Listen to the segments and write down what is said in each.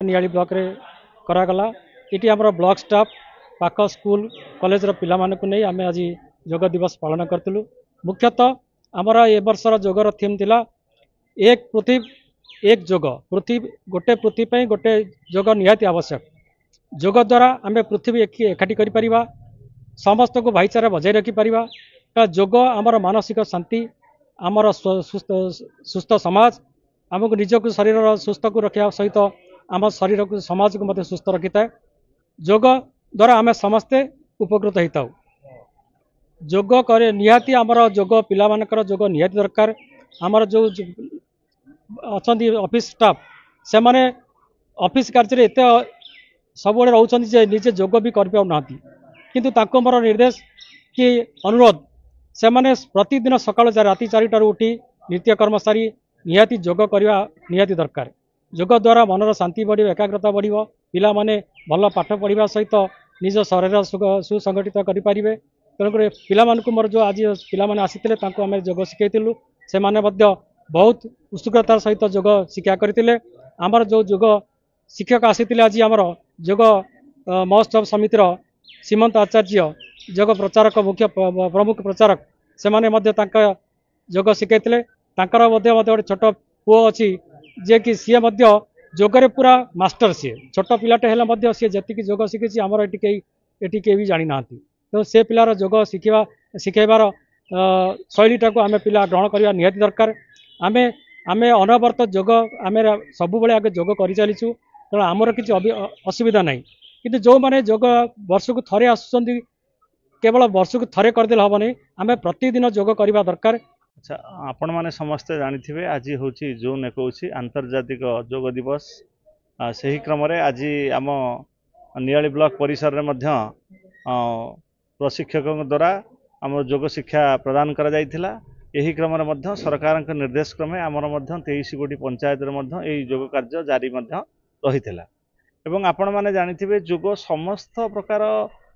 Niali block रे करागला इटी आमर block staff पाख स्कूल कॉलेज रो पिला मानकु नै आमे आज योग दिवस पालन करतलु। मुख्यतः आमर ए वर्षर योगर थीम थिला एक पृथ्वी एक योग। पृथ्वी गोटे पृथ्वी पई गोटे योग निहाती आवश्यक। योग द्वारा आमे पृथ्वी एकाठी करि परिबा, समस्त को भाईचारा बजाय रखि परिबा। योग आमर मानसिक शांति, आमर सुस्थ समाज, आमको निजक शरीर सुस्थ को रखा सहित आम शरीर को समाज को मध्य सुस्थ रखि था। योग द्वारा आम समस्ते उपकृत होता। योग करे निहाती आमर योग पिला मानकर योग निहाती दरकार। आमर जो अच्छा ऑफिस स्टाफ से माने ऑफिस कार्य एत सब रोचे निजे योग भी कर पाना किंतु मोर निर्देश कि अनुरोध से माने प्रतिदिन सकाल राति 4टार उठी नित्य कर्म सारी निहाती योग करवा निहाती दरकार। योग द्वारा मनर शांति बढ़, एकाग्रता बढ़, पिला माने भल पाठ पढ़ा सहित निज शरीर सुसंगठित करें। तेणुक पिला मोर जो आज पिला आसी आम योग शिखलु से माने बहुत उत्सुकतार सहित योग शिक्षा करते। आमर जो योग शिक्षक आसी आज आमर योग महोत्सव समितिर सीमंत आचार्य योग प्रचारक मुख्य प्रमुख प्रचारक से माने योग शिखते। गोटे छोट पुओ अच्छी जे कि सी योगरे पूरा मास्टर सी छोट पिलाटे हेल्ला सी जी योग शिखी आमर ये कई भी जानी ना। तो से पिलार योग शिखेबार शैलीटा को आम पिला ग्रहण करवा निहाती दरकार। आमे आमे अनवरत योग आम सब आगे योग कर चलीचु। तेणु आमर किसी असुविधा ना कि जो मैंने योग वर्ष को थे आसुँच केवल वर्ष को थे करदे हम नहीं, आम प्रतिदिन योग करवा दरकार। अच्छा, आपण मैंने समस्ते जानी आज हूँ जून 21 आंतर्जातिक योग दिवस। से ही क्रम आज आम नियाली ब्लॉक परिसर में प्रशिक्षकों द्वारा आम योग शिक्षा प्रदान करा जायथिला। यही क्रम सरकार निर्देश क्रमे आमर 23 गोटी पंचायत योग कार्य जारी रही एवं आपण मैंने जानी योग समस्त प्रकार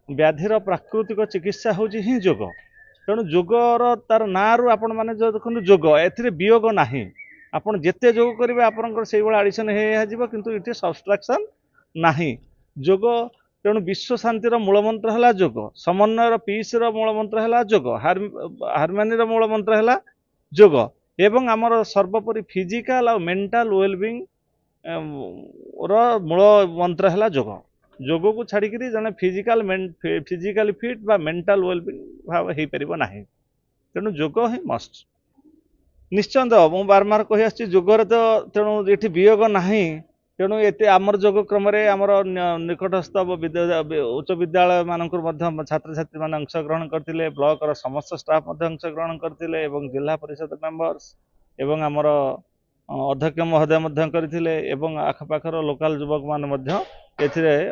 व्याधिर प्राकृतिक चिकित्सा हूँ ही योग। तेणु योगर तार ना रू आपण मैंने जो देखो योग ए वियोग ना आपड़ जिते योग करेंगे आपंकर से आडिशन हो किंतु इटे सब्सट्राक्शन ना योग। तेणु विश्व शांतिर मूलमंत्र है योग, समन्वयर पीस मूलमंत्र है योग, हार्मोनी मूलमंत्र है योग एवं आमर सर्वोपरि फिजिकल और मेंटल वेलबिंग मूल मंत्र है योग। योग को छाड़ी जने फिजिकली फिट बा मेंटल वेलबिंग भाव हो पार ना। तेणु योग ही मस्ट निश्चय। मुझे बारंबार कही आसी योगर तो तेणु ये वियोग ना। तेणु ये आमर योग क्रम आमर निकटस्थ उच्च विद्यालय मानक छात्र छात्री मैंने अंशग्रहण करते, ब्लॉक समस्त स्टाफ अंशग्रहण करते, जिला परिषद मेंबर्स एवं आमर अध्यक्ष महोदय करते, आखपाखर लोकल युवक मैंने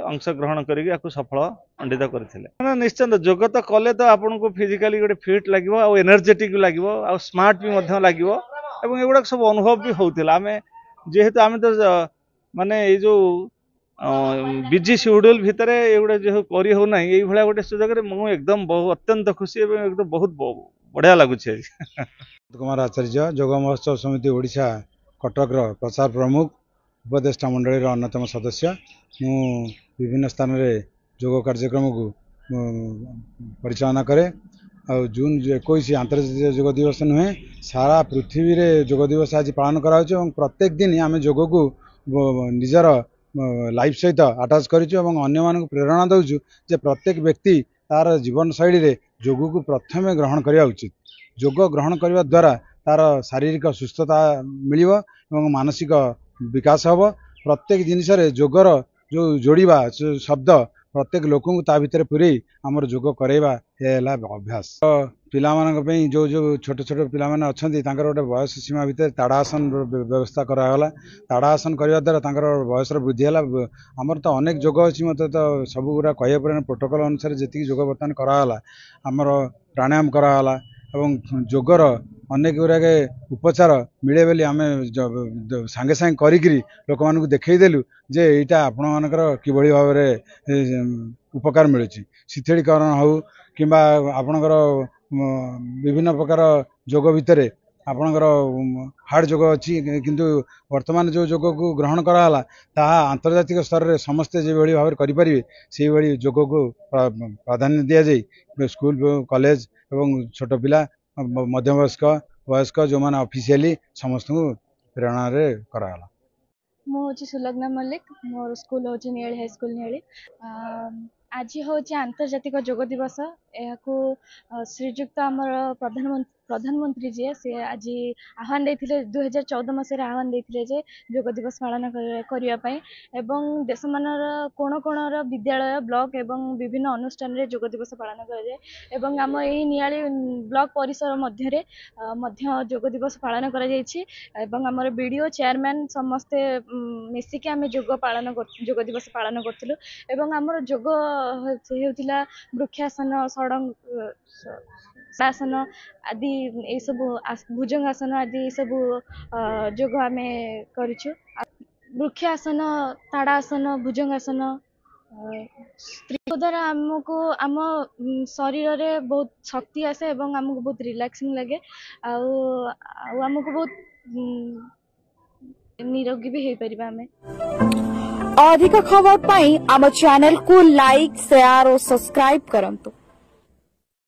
अंशग्रहण कर सफल मंडित करते। निश्चिंत योग तो कले तो आपन को फिजिकली गोटे फिट लगे, एनर्जेटिक लगे, स्मार्ट भी लगे और एगुड़ा सब अनुभव भी होता। आम जेहेतु आम तो माने ये जो बिजी शेड्यूल भितर एगुड़ा जो करी हो ना ये गोटे सुजोग मुझे एकदम बहुत अत्यंत खुशी एकदम बहुत बढ़िया लगुच। कुमार आचार्य योग महोत्सव समिति ओडिशा कटक प्रचार प्रमुख उपदेष्टा मंडली अन्यतम सदस्य। मु विभिन्न स्थान में योग कार्यक्रम को परिचालना करे। और जून 21 आंतर्जातिक योग दिवस नुहे सारा पृथ्वी रे योग दिवस आज पालन करा प्रत्येक दिन आम योग को निजर लाइफ सहित आटाच कर प्रेरणा दौचु जे प्रत्येक व्यक्ति तार जीवन शैली रे योग को प्रथम ग्रहण करने उचित। योग ग्रहण करने द्वारा तार शारीरिक सुस्थता मिल मानसिक विकास हम। प्रत्येक जिनिस योगर जो जोड़वा शब्द प्रत्येक लोक भितर पूरे आमर योग करवा यह अभ्यास। पिला जो जो छोट छोट पिला अच्छा गोटे बयस सीमा भितर ताड़ासन व्यवस्था करागला। ताड़ासन करने द्वारा बयस वृद्धि है। आमर तो अनेक योग अच्छी मत तो सब गुड़ा कह पारे प्रोटोकॉल अनुसार जी योग बर्तमान करागला। आमर प्राणायाम करागला एवं योगर अनेक गुड़ाक उपचार मिले बोली आम सांगे सांगे करी लोक मानक देखईदेलु जे यहाँ आपण मानकर किभली भाव में उपकार मिलूँ। शीतलीकरण हो कि आपणकर विभिन्न प्रकार योग भितर आपणकर हार्ड जोग अच्छी किंतु वर्तमान जो जोग को ग्रहण कराला ताहा आंतर्जातिक स्तर में समस्ते जो भाव करें से भाई जोग को प्राधान्य दि जाए स्कूल कॉलेज एवं छोट पिला मध्यवयस्क वयस्क जो मैंने ऑफिशियली समस्त को प्रेरणा रे कराला। मु हूँ सुलग्ना मल्लिक मोर स्कूल हूँ नियाली हाई स्कूल नियाली। आज हूँ आंतर्जातिक जोग दिवस यहाँ श्रीजुक्त आमर प्रधानमंत्री जी से आज आह्वान देते 2014 मसीह आह्वान देते जे जोग दिवस पालन करने एवं देश मानर कोण कोणर विद्यालय ब्लॉक एवं विभिन्न अनुष्ठान रे जोग दिवस पालन कराए एवं आम यही नियाली ब्लॉक परिसर मध्य जोग दिवस पालन कर आमर बीडीओ चेयरमैन समस्ते मिसिकी आम जोग दिवस पालन करूँ एवं आमर जोग होता वृक्षासन सड़ंग आसन आदि ये सब भुजंगासन आदि सब जोग आम करूँ वृक्षासन ताड़ासन भुजंगासन स्त्री द्वारा आमको आम शरीर रे बहुत शक्ति आसे एवं आमको बहुत रिलैक्सिंग लगे आमको बहुत निरोगी भी हो पारिबा आमे। अधिक खबर पाई आम चैनल को लाइक शेयर और सब्सक्राइब करंतु।